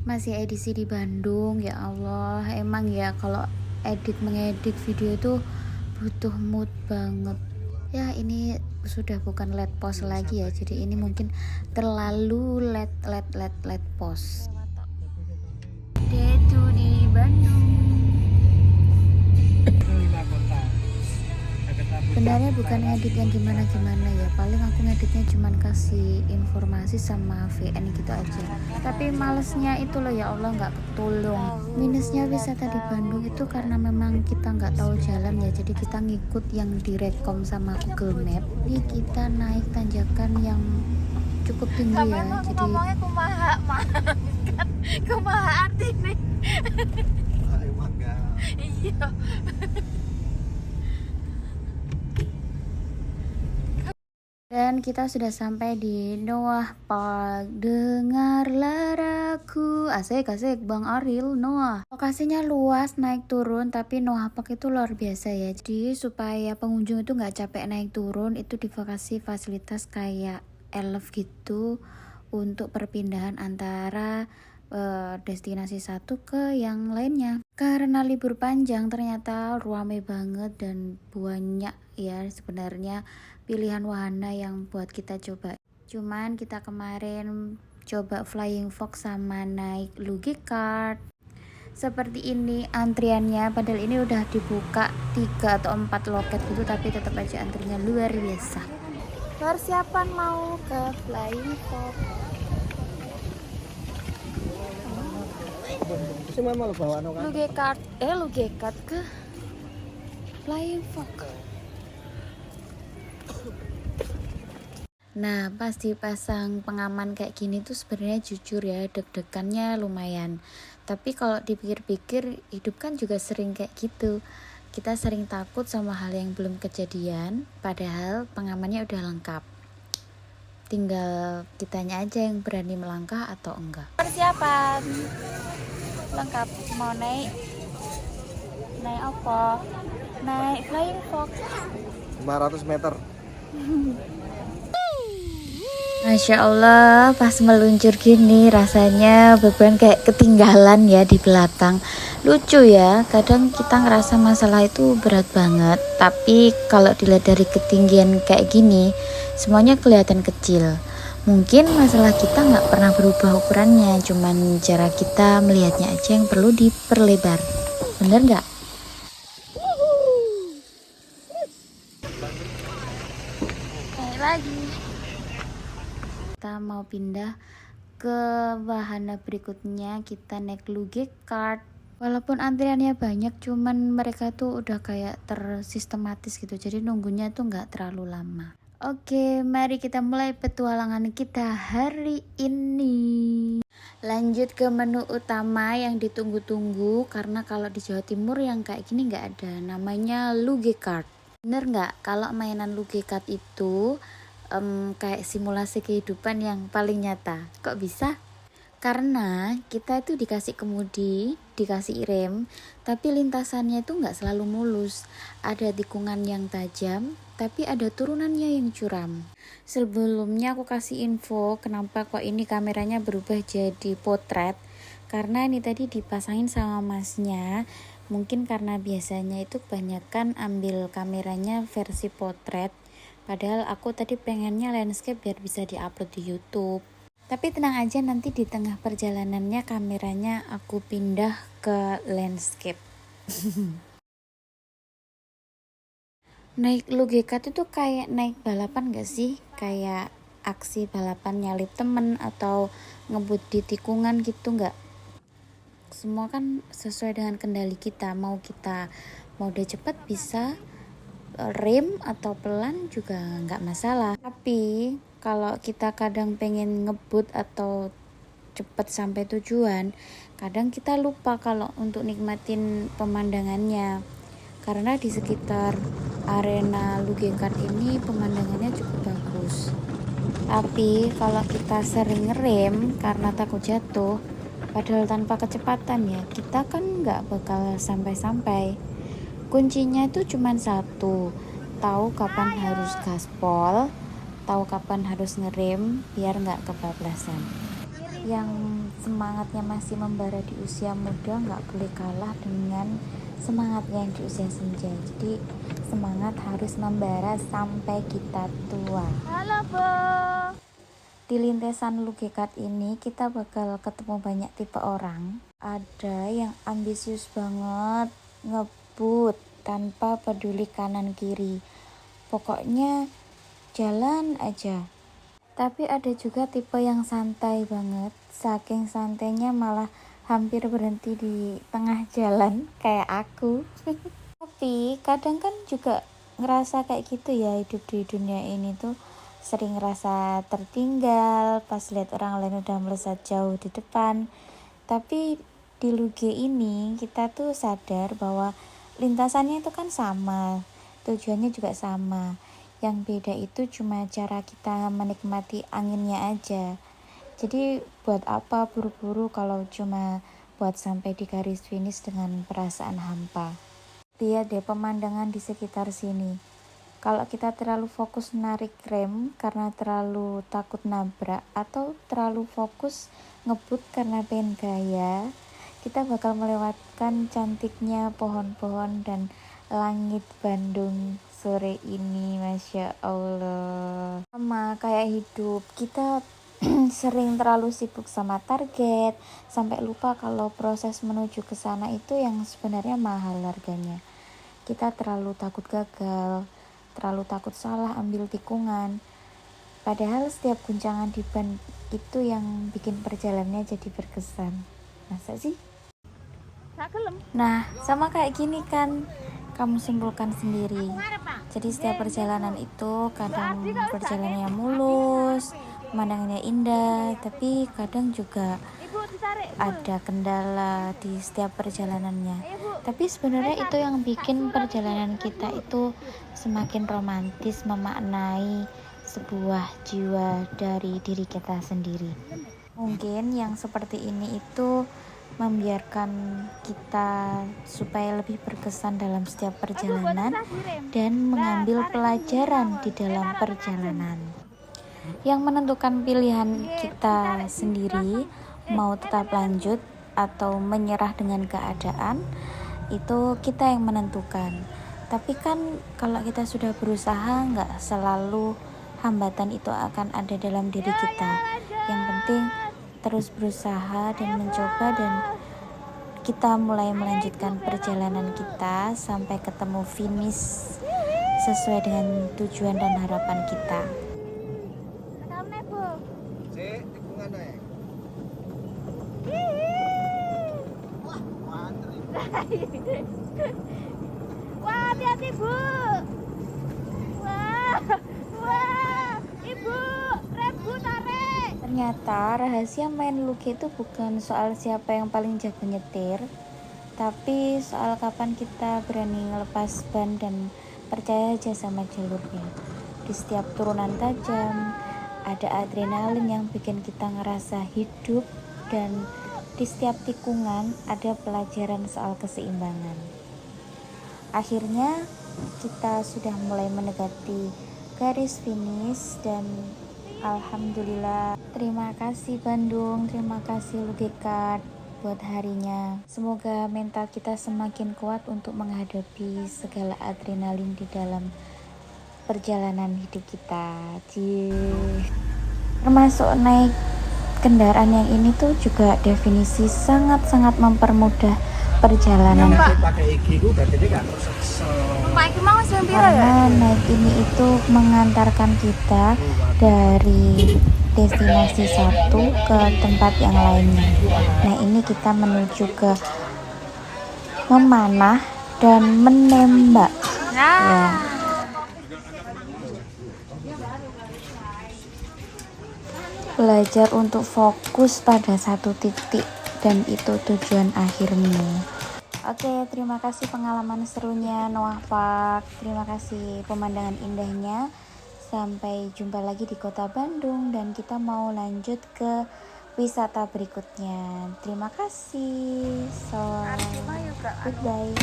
Masih edisi di Bandung, ya Allah. Emang ya kalau mengedit video itu butuh mood banget. Ya ini sudah bukan let pause lagi ya. Jadi ini mungkin terlalu let pause. Day 2 di Bandung. Sebenarnya bukan ngedit yang gimana-gimana ya, paling aku ngeditnya cuman kasih informasi sama VN gitu aja. Tapi malesnya itu loh, ya Allah, nggak ketulung. Minusnya wisata di Bandung itu karena memang kita nggak tahu jalan ya, jadi kita ngikut yang direkom sama Google Map. Ini kita naik tanjakan yang cukup tinggi ya, jadi ngomongnya kumaha kan kumaha artinya. Iya. Dan kita sudah sampai di Noah Park. Dengarlah aku. Asik Bang Aril, Noah. Lokasinya luas, naik turun, tapi Noah Park itu luar biasa ya. Jadi supaya pengunjung itu nggak capek naik turun, itu dikasih fasilitas kayak elf gitu untuk perpindahan antara destinasi satu ke yang lainnya. Karena libur panjang ternyata ramai banget dan banyak ya sebenarnya pilihan wahana yang buat kita coba. Cuman kita kemarin coba Flying Fox sama naik Luge Kart. Seperti ini antriannya, padahal ini udah dibuka 3 atau 4 loket gitu, tapi tetap aja antrinya luar biasa. Persiapan mau ke Flying Fox. Luge Kart ke Flying Fox. Nah, pas dipasang pengaman kayak gini tuh sebenarnya jujur ya, deg-degannya lumayan. Tapi kalau dipikir-pikir, hidup kan juga sering kayak gitu. Kita sering takut sama hal yang belum kejadian, padahal pengamannya udah lengkap. Tinggal kitanya aja yang berani melangkah atau enggak. Persiapan lengkap, mau naik apa? Naik Flying Fox 500 meter. Masya Allah, pas meluncur gini rasanya beban kayak ketinggalan ya di belakang. Lucu ya, kadang kita ngerasa masalah itu berat banget, tapi kalau dilihat dari ketinggian kayak gini, semuanya kelihatan kecil. Mungkin masalah kita nggak pernah berubah ukurannya, cuman cara kita melihatnya aja yang perlu diperlebar. Bener nggak? Naik lagi. Kita mau pindah ke wahana berikutnya, kita naik Luge Kart. Walaupun antriannya banyak, cuman mereka tuh udah kayak tersistematis gitu, jadi nunggunya tuh nggak terlalu lama. Oke, mari kita mulai petualangan kita hari ini. Lanjut ke menu utama yang ditunggu-tunggu, karena kalau di Jawa Timur yang kayak gini nggak ada, namanya Luge Kart. Bener nggak kalau mainan Luge Kart itu kayak simulasi kehidupan yang paling nyata? Kok bisa? Karena kita itu dikasih kemudi, dikasih rem, tapi lintasannya itu nggak selalu mulus. Ada tikungan yang tajam, tapi ada turunannya yang curam. Sebelumnya aku kasih info kenapa kok ini kameranya berubah jadi potret. Karena ini tadi dipasangin sama masnya. Mungkin karena biasanya itu kebanyakan ambil kameranya versi potret. Padahal aku tadi pengennya landscape biar bisa diupload di YouTube. Tapi tenang aja, nanti di tengah perjalanannya kameranya aku pindah ke landscape. Naik Luge Kart itu kayak naik balapan gak sih? Kayak aksi balapan nyalip temen atau ngebut di tikungan gitu gak? Semua kan sesuai dengan kendali kita. Mau udah cepat bisa, rem atau pelan juga nggak masalah. Tapi kalau kita kadang pengen ngebut atau cepat sampai tujuan, kadang kita lupa kalau untuk nikmatin pemandangannya, karena di sekitar arena Luge Kart ini pemandangannya cukup bagus. Tapi kalau kita sering ngerem karena takut jatuh, padahal tanpa kecepatan ya, kita kan nggak bakal sampai-sampai. Kuncinya itu cuma satu, tahu kapan harus gaspol, tahu kapan harus ngerem biar nggak kebablasan. Yang semangatnya masih membara di usia muda nggak boleh kalah dengan semangatnya yang di usia senja. Jadi semangat harus membara sampai kita tua. Halo Bo. Di lintasan Lugekat ini kita bakal ketemu banyak tipe orang. Ada yang ambisius banget, ngebut tanpa peduli kanan kiri. Pokoknya jalan aja. Tapi ada juga tipe yang santai banget. Saking santainya malah hampir berhenti di tengah jalan kayak aku. Tapi kadang kan juga ngerasa kayak gitu ya, hidup di dunia ini tuh sering ngerasa tertinggal pas lihat orang lain udah melesat jauh di depan. Tapi di Luge ini kita tuh sadar bahwa lintasannya itu kan sama, tujuannya juga sama. Yang beda itu cuma cara kita menikmati anginnya aja. Jadi buat apa buru-buru kalau cuma buat sampai di garis finish dengan perasaan hampa. Lihat deh pemandangan di sekitar sini. Kalau kita terlalu fokus narik rem karena terlalu takut nabrak, atau terlalu fokus ngebut karena pengen gaya, kita bakal melewatkan cantiknya pohon-pohon dan langit Bandung sore ini. Masya Allah. Sama kayak hidup, kita sering terlalu sibuk sama target sampai lupa kalau proses menuju ke sana itu yang sebenarnya mahal harganya. Kita terlalu takut gagal, terlalu takut salah ambil tikungan, padahal setiap guncangan di ban itu yang bikin perjalanannya jadi berkesan. Masa sih? Nah, sama kayak gini kan, kamu simpulkan sendiri. Jadi setiap perjalanan itu kadang perjalanannya mulus, pemandangannya indah, tapi kadang juga ada kendala di setiap perjalanannya. Tapi sebenarnya itu yang bikin perjalanan kita itu semakin romantis, memaknai sebuah jiwa dari diri kita sendiri. Mungkin yang seperti ini itu membiarkan kita supaya lebih berkesan dalam setiap perjalanan dan mengambil pelajaran di dalam perjalanan. Yang menentukan pilihan kita sendiri, mau tetap lanjut atau menyerah dengan keadaan, itu kita yang menentukan. Tapi kan kalau kita sudah berusaha, nggak selalu hambatan itu akan ada dalam diri kita. Yang penting terus berusaha dan mencoba, dan kita mulai melanjutkan perjalanan kita sampai ketemu finish sesuai dengan tujuan dan harapan kita. Wah, hati-hati Bu. Wah, Ibu, rem Bu, tarik. Ternyata rahasia main Luge itu bukan soal siapa yang paling jago nyetir, tapi soal kapan kita berani ngelepas ban dan percaya aja sama jalurnya. Di setiap turunan tajam ada adrenalin yang bikin kita ngerasa hidup, dan di setiap tikungan ada pelajaran soal keseimbangan. Akhirnya kita sudah mulai mendekati garis finish dan alhamdulillah. Terima kasih Bandung, terima kasih Lugekat buat harinya. Semoga mental kita semakin kuat untuk menghadapi segala adrenalin di dalam perjalanan hidup kita. Termasuk naik kendaraan yang ini tuh juga definisi sangat-sangat mempermudah perjalanan. Karena naik ini itu mengantarkan kita dari destinasi satu ke tempat yang lainnya. Nah, ini kita menuju ke memanah dan menembak. Ya. Belajar untuk fokus pada satu titik, dan itu tujuan akhirnya. Oke, terima kasih pengalaman serunya Noah Park. Terima kasih pemandangan indahnya. Sampai jumpa lagi di kota Bandung, dan kita mau lanjut ke wisata berikutnya. Terima kasih. So, goodbye.